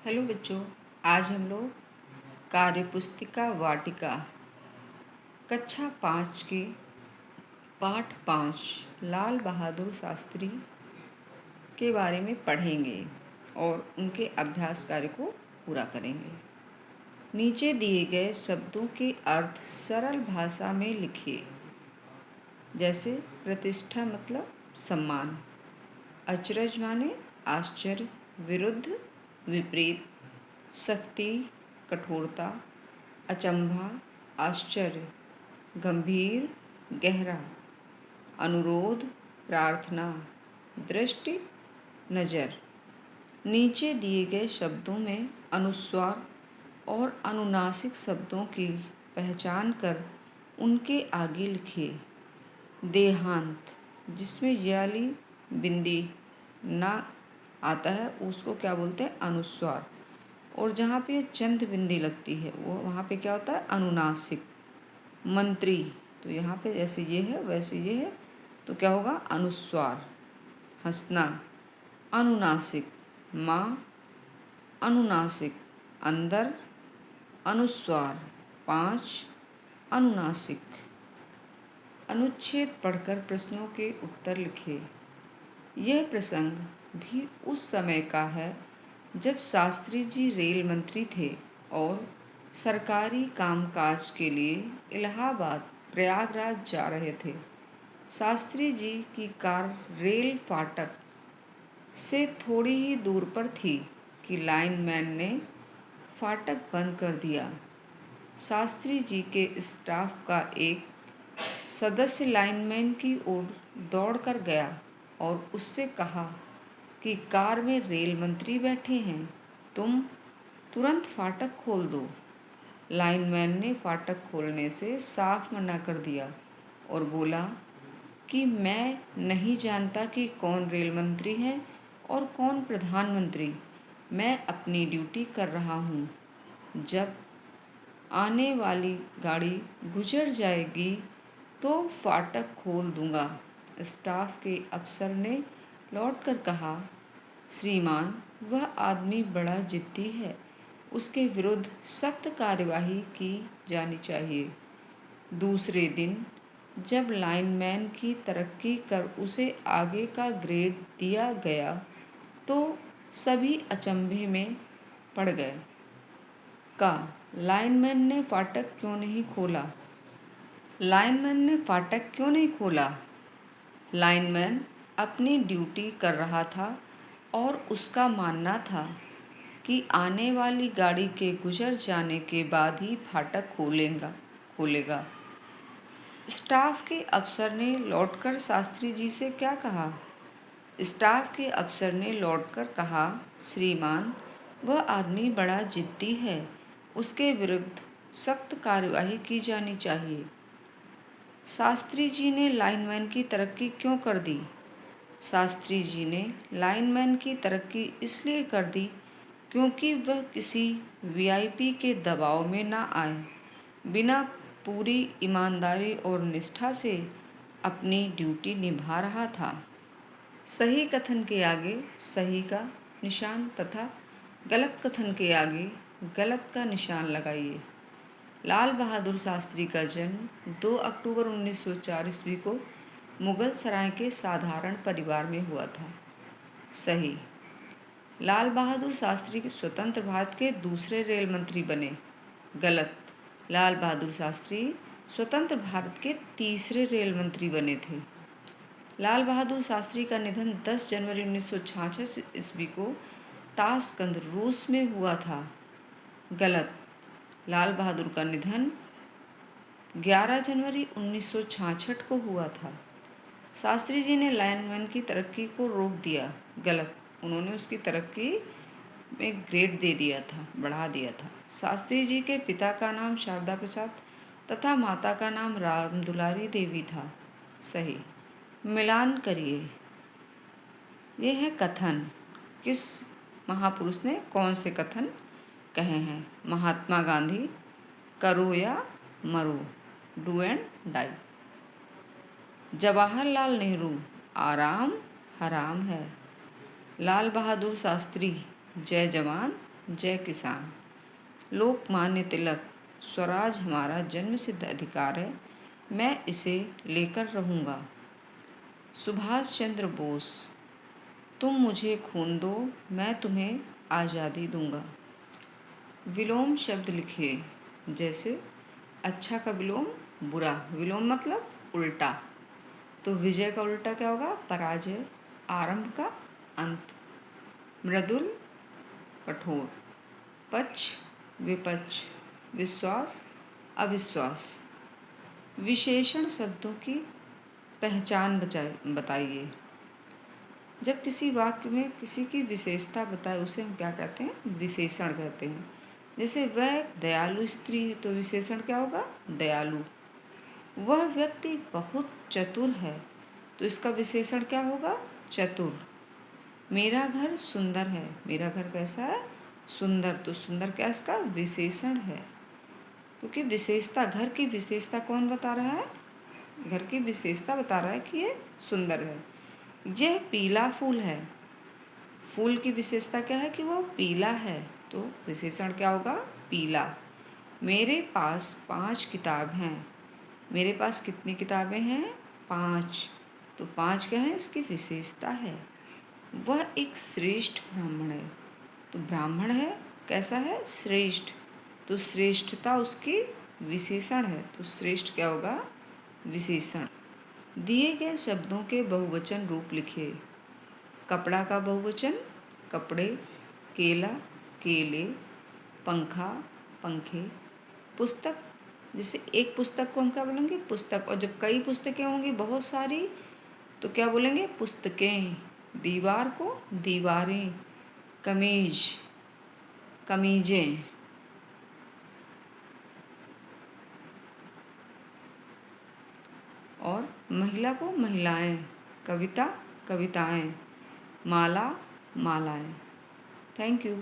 Hello बच्चों। आज हम लोग कार्यपुस्तिका वाटिका कक्षा 5 की पाठ 5 लाल बहादुर शास्त्री के बारे में पढ़ेंगे और उनके अभ्यास कार्य को पूरा करेंगे। नीचे दिए गए शब्दों के अर्थ सरल भाषा में लिखिए। जैसे प्रतिष्ठा मतलब सम्मान, अचरज माने आश्चर्य, विरुद्ध विपरीत, शक्ति कठोरता, अचंभा आश्चर्य, गंभीर गहरा, अनुरोध प्रार्थना, दृष्टि नज़र। नीचे दिए गए शब्दों में अनुस्वार और अनुनासिक शब्दों की पहचान कर उनके आगे लिखिए। देहांत, जिसमें याली बिंदी ना आता है उसको क्या बोलते हैं? अनुस्वार। और जहाँ पे चंद बिंदी लगती है वो वहाँ पे क्या होता है? अनुनासिक। मंत्री, तो यहाँ पे जैसे ये है वैसे ये है तो क्या होगा? अनुस्वार। हंसना अनुनासिक, माँ अनुनासिक, अंदर अनुस्वार, 5 अनुनासिक। अनुच्छेद पढ़कर प्रश्नों के उत्तर लिखिए। यह प्रसंग भी उस समय का है जब शास्त्री जी रेल मंत्री थे और सरकारी कामकाज के लिए इलाहाबाद प्रयागराज जा रहे थे। शास्त्री जी की कार रेल फाटक से थोड़ी ही दूर पर थी कि लाइनमैन ने फाटक बंद कर दिया। शास्त्री जी के स्टाफ का एक सदस्य लाइनमैन की ओर दौड़कर गया और उससे कहा कि कार में रेल मंत्री बैठे हैं, तुम तुरंत फाटक खोल दो। लाइनमैन ने फाटक खोलने से साफ मना कर दिया और बोला कि मैं नहीं जानता कि कौन रेल मंत्री है और कौन प्रधानमंत्री। मैं अपनी ड्यूटी कर रहा हूँ। जब आने वाली गाड़ी गुजर जाएगी तो फाटक खोल दूँगा। स्टाफ के अफसर ने लौटकर कहा, श्रीमान, वह आदमी बड़ा जिद्दी है, उसके विरुद्ध सख्त कार्यवाही की जानी चाहिए। दूसरे दिन जब लाइनमैन की तरक्की कर उसे आगे का ग्रेड दिया गया तो सभी अचंभे में पड़ गए। का लाइनमैन ने फाटक क्यों नहीं खोला? लाइनमैन ने फाटक क्यों नहीं खोला? लाइनमैन अपनी ड्यूटी कर रहा था और उसका मानना था कि आने वाली गाड़ी के गुजर जाने के बाद ही फाटक खोलेगा। स्टाफ के अफसर ने लौटकर शास्त्री जी से क्या कहा? स्टाफ के अफसर ने लौटकर कहा, श्रीमान, वह आदमी बड़ा जिद्दी है, उसके विरुद्ध सख्त कार्यवाही की जानी चाहिए। शास्त्री जी ने लाइनमैन की तरक्की क्यों कर दी? शास्त्री जी ने लाइनमैन की तरक्की इसलिए कर दी क्योंकि वह किसी वीआईपी के दबाव में ना आए, बिना पूरी ईमानदारी और निष्ठा से अपनी ड्यूटी निभा रहा था। सही कथन के आगे सही का निशान तथा गलत कथन के आगे गलत का निशान लगाइए। लाल बहादुर शास्त्री का जन्म 2 अक्टूबर 1904 ईस्वी को मुगल सराय के साधारण परिवार में हुआ था। सही। लाल बहादुर शास्त्री स्वतंत्र भारत के दूसरे रेल मंत्री बने। गलत। लाल बहादुर शास्त्री स्वतंत्र भारत के तीसरे रेल मंत्री बने थे। लाल बहादुर शास्त्री का निधन 10 जनवरी 1966 ईस्वी को ताशकंद, रूस में हुआ था। गलत। लाल बहादुर का निधन 11 जनवरी 1966 को हुआ था। शास्त्री जी ने लाइनमैन की तरक्की को रोक दिया। गलत। उन्होंने उसकी तरक्की में ग्रेड दे दिया था, बढ़ा दिया था। शास्त्री जी के पिता का नाम शारदा प्रसाद तथा माता का नाम रामदुलारी देवी था। सही। मिलान करिए। यह है कथन। किस महापुरुष ने कौन से कथन कहे हैं? महात्मा गांधी, करो या मरो, do and die. Jawaharlal Nehru, आराम हराम है। लाल बहादुर शास्त्री, जय जवान जय किसान। लोकमान्य तिलक, स्वराज हमारा जन्मसिद्ध अधिकार है, मैं इसे लेकर रहूँगा। सुभाष चंद्र बोस, तुम मुझे खून दो, मैं तुम्हें आज़ादी दूंगा। विलोम शब्द लिखिए, जैसे अच्छा का विलोम बुरा, विलोम मतलब उल्टा। तो विजय का उल्टा क्या होगा? पराजय। आरंभ का अंत। मृदुल कठोर। पक्ष विपक्ष। विश्वास अविश्वास। विशेषण शब्दों की पहचान बताइए। जब किसी वाक्य में किसी की विशेषता बताए उसे हम क्या कहते हैं? विशेषण कहते हैं। जैसे वह दयालु स्त्री है तो विशेषण क्या होगा? दयालु। वह व्यक्ति बहुत चतुर है तो इसका विशेषण क्या होगा? चतुर। मेरा घर सुंदर है, मेरा घर कैसा है? सुंदर। तो सुंदर क्या इसका विशेषण है, क्योंकि विशेषता, घर की विशेषता कौन बता रहा है? घर की विशेषता बता रहा है कि ये सुंदर है। यह पीला फूल है, फूल की विशेषता क्या है? कि वह पीला है, तो विशेषण क्या होगा? पीला। मेरे पास 5 किताब हैं, मेरे पास कितनी किताबें हैं? 5। तो 5 क्या है? इसकी विशेषता है। वह एक श्रेष्ठ ब्राह्मण है, तो ब्राह्मण है कैसा है? श्रेष्ठ। तो श्रेष्ठता उसकी विशेषण है, तो श्रेष्ठ क्या होगा? विशेषण। दिए गए शब्दों के बहुवचन रूप लिखिए। कपड़ा का बहुवचन कपड़े, केला केले, पंखा पंखे। पुस्तक, जैसे एक पुस्तक को हम क्या बोलेंगे? पुस्तक। और जब कई पुस्तकें होंगी बहुत सारी तो क्या बोलेंगे? पुस्तकें। दीवार को दीवारें। कमीज कमीजें। और महिला को महिलाएं। कविता कविताएं। माला मालाएं। Thank you.